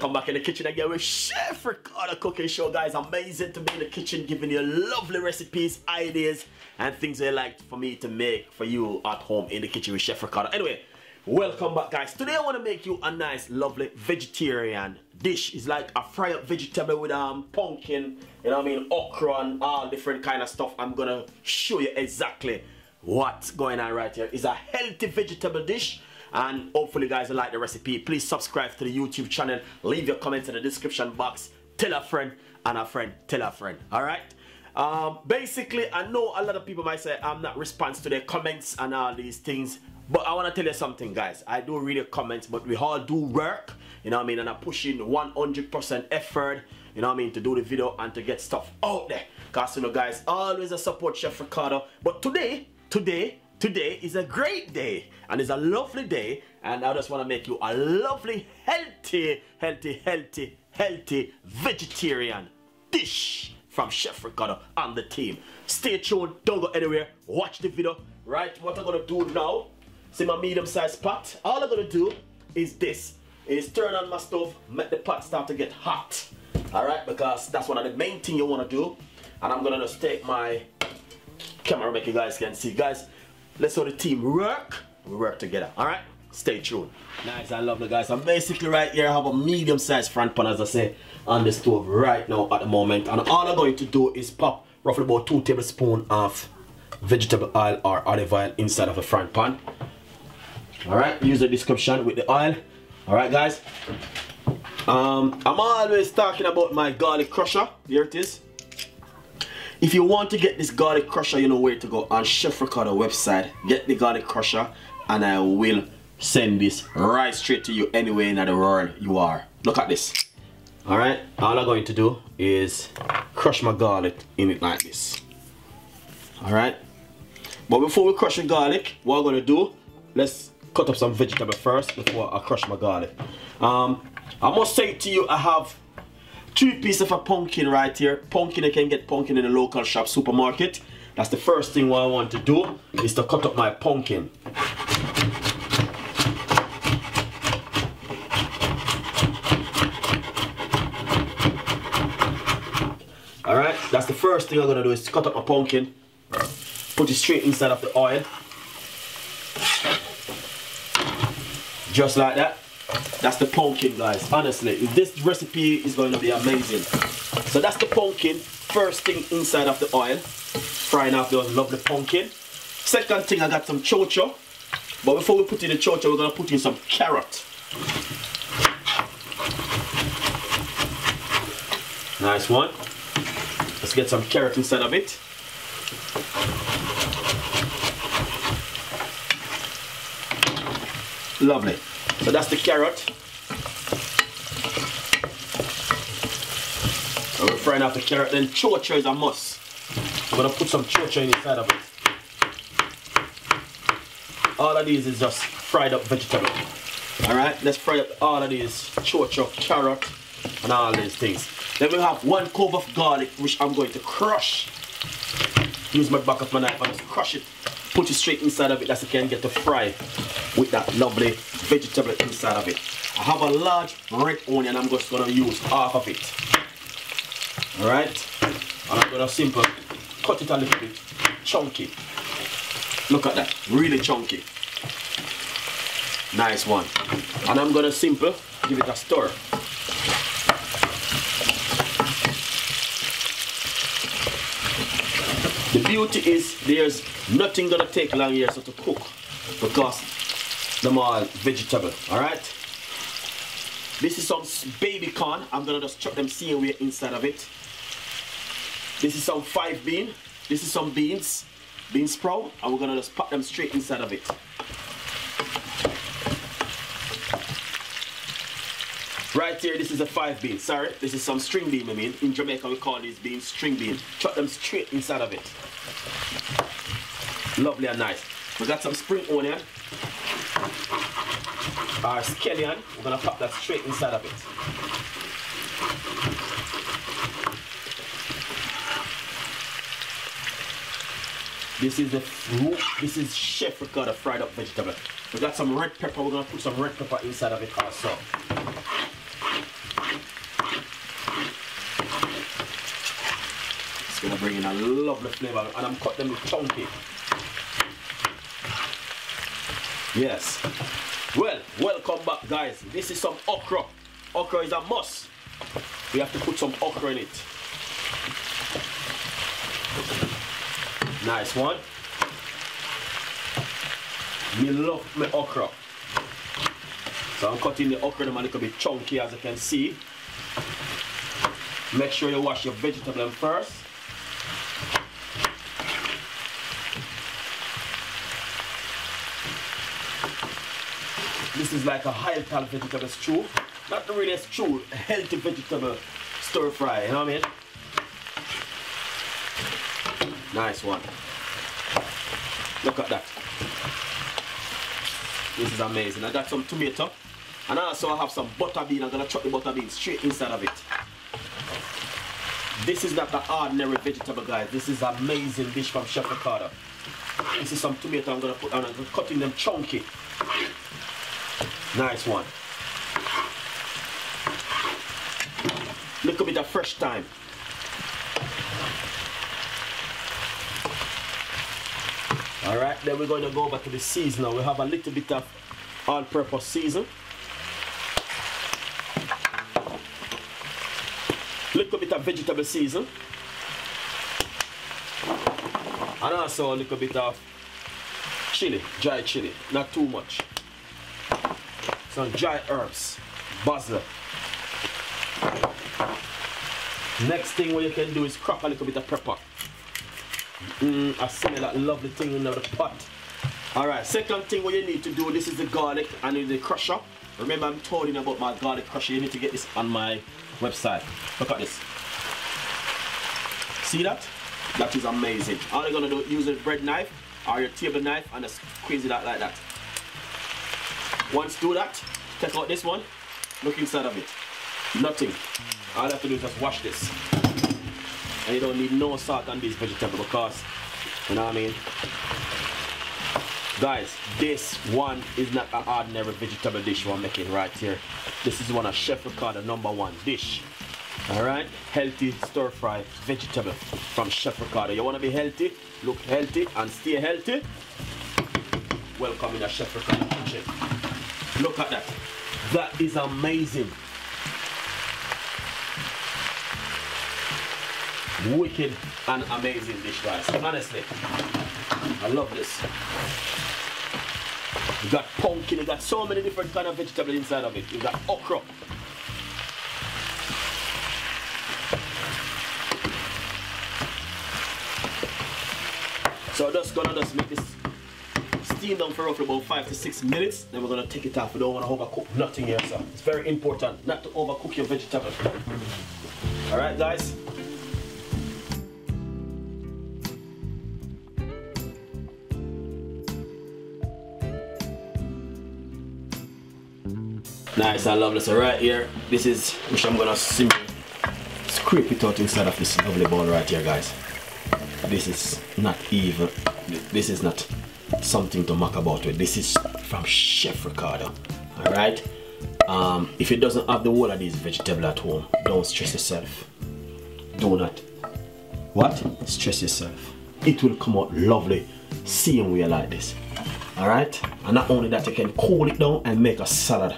Come back in the kitchen again with Chef Ricardo cooking show, guys. Amazing to be in the kitchen, giving you lovely recipes, ideas, and things they like for me to make for you at home in the kitchen with Chef Ricardo. Anyway, welcome back, guys. Today I want to make you a nice, lovely vegetarian dish. It's like a fried up vegetable with pumpkin, you know what I mean, okra and all different kind of stuff. I'm gonna show you exactly what's going on right here. It's a healthy vegetable dish. And hopefully guys will like the recipe. Please subscribe to the YouTube channel. Leave your comments in the description box. Tell a friend and a friend tell a friend. Alright? Basically, I know a lot of people might say I'm not responsive to their comments and all these things. But I want to tell you something, guys. I do read your comments, but we all do work. You know what I mean? And I'm pushing 100% effort, you know what I mean, to do the video and to get stuff out there. Because, you know, guys, always a support Chef Ricardo. But today is a great day and it's a lovely day, and I just want to make you a lovely healthy vegetarian dish from Chef Ricardo and the team. Stay tuned, don't go anywhere, watch the video. Right, what I'm gonna do now, see my medium-sized pot, all I'm gonna do is this, is turn on my stove, make the pot start to get hot. Alright, because that's one of the main things you want to do. And I'm gonna just take my camera, make you guys can see. Guys, let's show the team work. We work together. Alright? Stay tuned. Nice, I love the guys. I'm basically right here. I have a medium-sized front pan, as I say, on the stove right now at the moment. And all I'm going to do is pop roughly about 2 tablespoons of vegetable oil or olive oil inside of the front pan. Alright, use the description with the oil. Alright guys. I'm always talking about my garlic crusher. Here it is. If you want to get this garlic crusher, you know where to go. On Chef Ricardo website, get the garlic crusher and I will send this right straight to you anywhere in the world you are. Look at this. Alright, all I'm going to do is crush my garlic in it like this. Alright, but before we crush the garlic, what I'm going to do, let's cut up some vegetable first before I crush my garlic. I must say to you, I have 3 pieces of a pumpkin right here. Pumpkin, you can get pumpkin in the local shop supermarket. That's the first thing what I want to do, is to cut up my pumpkin. Alright, that's the first thing I'm gonna do, is cut up my pumpkin. Put it straight inside of the oil. Just like that. That's the pumpkin, guys. Honestly, this recipe is going to be amazing. So that's the pumpkin. First thing inside of the oil, frying off those lovely pumpkin. Second thing, I got some chocho. But before we put in the chocho, we're going to put in some carrot. Nice one. Let's get some carrot inside of it. Lovely. So that's the carrot. So we're frying off the carrot. Then chocho is a must. I'm gonna put some chocho inside of it. All of these is just fried up vegetable. Alright, let's fry up all of these chocho, carrot, and all these things. Then we have 1 clove of garlic, which I'm going to crush. Use my back of my knife and just crush it. Put it straight inside of it, that you can get to fry with that lovely vegetable inside of it. I have a large red onion, I'm just going to use half of it. Alright? And I'm going to simply cut it a little bit chunky. Look at that, really chunky. Nice one. And I'm going to simply give it a stir. The beauty is there's nothing gonna take long here so to cook, because them all vegetable. Alright, this is some baby corn. I'm gonna just chop them same way inside of it. This is some 5 bean. This is some bean sprout, and we're gonna just pop them straight inside of it. Right here, this is a 5 bean. Sorry, this is some string bean. I mean, in Jamaica we call these beans string bean. Chop them straight inside of it. Lovely and nice. We got some spring onion, our scallion. We're gonna pop that straight inside of it. This is the fruit. This is Chef Ricardo fried up vegetable. We got some red pepper. We're gonna put some red pepper inside of it also. bring in a lovely flavor, and I'm cutting them chunky. Yes. Well, welcome back, guys. This is some okra. Okra is a must. We have to put some okra in it. Nice one. Me love my okra. So I'm cutting the okra a little bit chunky, as you can see. Make sure you wash your vegetable first. This is like a high-tal vegetable stew. Not really a stew, a healthy vegetable stir fry, you know what I mean? Nice one. Look at that. This is amazing. I got some tomato, and also I have some butter bean. I'm gonna chuck the butter bean straight inside of it. This is not an ordinary vegetable, guys. This is an amazing dish from Chef Ricardo. This is some tomato I'm gonna put on. I'm cutting them chunky. Nice one. Little bit of fresh thyme. Alright, then we're going to go over to the seasoning. We have a little bit of all-purpose season. Little bit of vegetable season. And also a little bit of chili, dry chili. Not too much. Some dry herbs, basil. Next thing what you can do is crack a little bit of pepper. I smell that lovely thing in the pot. Alright, second thing what you need to do, this is the garlic and the crusher. Remember I'm telling you about my garlic crusher. You need to get this on my website. Look at this. See that? That is amazing. All you're going to do is use a bread knife or your table knife and just squeeze it out like that. Once you do that, take out this one, look inside of it. Nothing. All you have to do is just wash this. And you don't need no salt on this vegetable because, you know what I mean? Guys, this one is not an ordinary vegetable dish we're making right here. This is one of Chef Ricardo #1 dish. Alright? Healthy stir fry vegetable from Chef Ricardo. You want to be healthy, look healthy, and stay healthy? Welcome in the Chef Ricardo kitchen. Look at that. That is amazing. Wicked and amazing dish, guys. Honestly, I love this. You got pumpkin, you got so many different kind of vegetables inside of it. You got okra. So I'm just gonna make this steam down for roughly about 5 to 6 minutes. Then we're gonna take it off. We don't want to overcook nothing here, so it's very important not to overcook your vegetables. All right, guys. Nice, I love this. So right here, this is which I'm gonna simply scrape it out inside of this lovely bowl right here, guys. This is not even. This is not something to muck about with. This is from Chef Ricardo. All right. If it doesn't have the whole of these vegetables at home, don't stress yourself. Do not. What? Stress yourself. It will come out lovely, same way like this. All right. And not only that, you can cool it down and make a salad.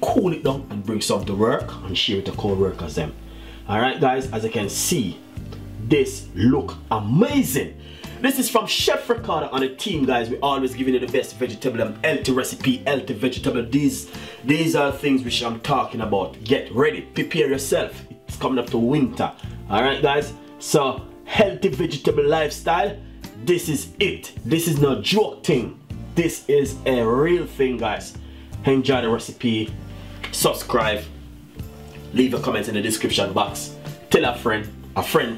Cool it down and bring some to work and share it to co-workers them. Alright guys, as you can see, this look amazing. This is from Chef Ricardo and the team, guys. We always giving you the best vegetable and healthy recipe, healthy vegetable. These are things which I'm talking about. Get ready, prepare yourself. It's coming up to winter. Alright guys, so healthy vegetable lifestyle, this is it. This is no joke thing. This is a real thing, guys. Enjoy the recipe. Subscribe, leave a comment in the description box, tell a friend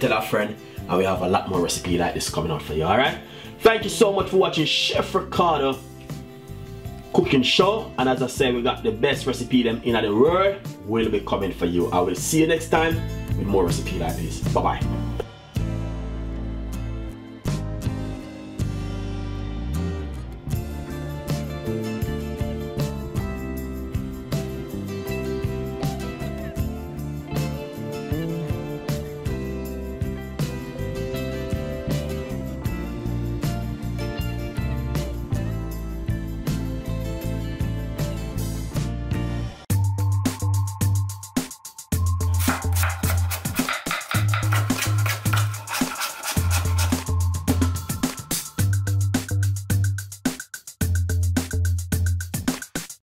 tell a friend, and we have a lot more recipe like this coming out for you. Alright, thank you so much for watching Chef Ricardo cooking show, and as I said, we got the best recipe them in the world will be coming for you. I will see you next time with more recipe like this. Bye bye.